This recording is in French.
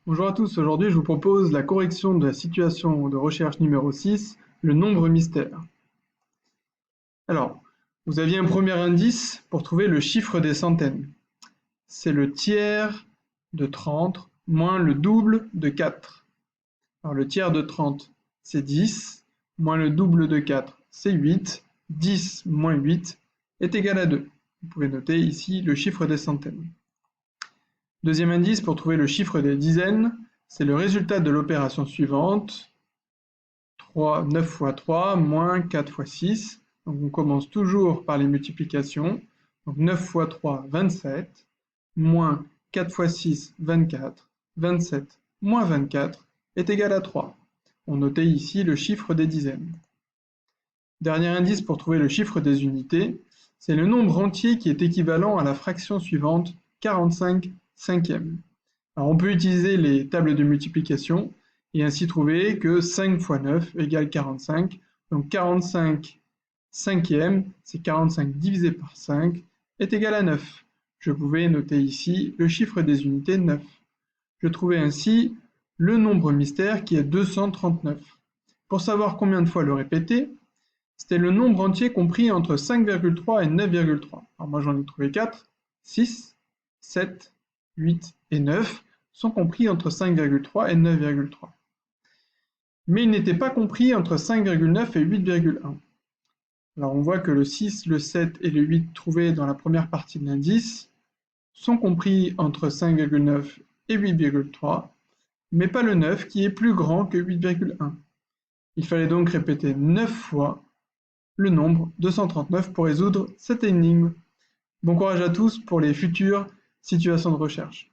Bonjour à tous, aujourd'hui je vous propose la correction de la situation de recherche numéro 6, le nombre mystère. Alors, vous aviez un premier indice pour trouver le chiffre des centaines. C'est le tiers de 30 moins le double de 4. Alors le tiers de 30, c'est 10, moins le double de 4, c'est 8. 10 moins 8 est égal à 2. Vous pouvez noter ici le chiffre des centaines. Deuxième indice pour trouver le chiffre des dizaines, c'est le résultat de l'opération suivante. 9 fois 3 moins 4 fois 6. Donc on commence toujours par les multiplications. Donc 9 fois 3, 27, moins 4 fois 6, 24. 27 moins 24 est égal à 3. On notait ici le chiffre des dizaines. Dernier indice pour trouver le chiffre des unités, c'est le nombre entier qui est équivalent à la fraction suivante, 45 cinquièmes. Alors on peut utiliser les tables de multiplication et ainsi trouver que 5 fois 9 égale 45. Donc 45 cinquièmes, c'est 45 divisé par 5, est égal à 9. Je pouvais noter ici le chiffre des unités 9. Je trouvais ainsi le nombre mystère qui est 239. Pour savoir combien de fois le répéter, c'était le nombre entier compris entre 5,3 et 9,3. Alors moi j'en ai trouvé 4, 6, 7, 8 et 9 sont compris entre 5,3 et 9,3. Mais ils n'étaient pas compris entre 5,9 et 8,1. Alors on voit que le 6, le 7 et le 8 trouvés dans la première partie de l'indice sont compris entre 5,9 et 8,3, mais pas le 9 qui est plus grand que 8,1. Il fallait donc répéter 9 fois le nombre 239 pour résoudre cette énigme. Bon courage à tous pour les futures situations de recherche.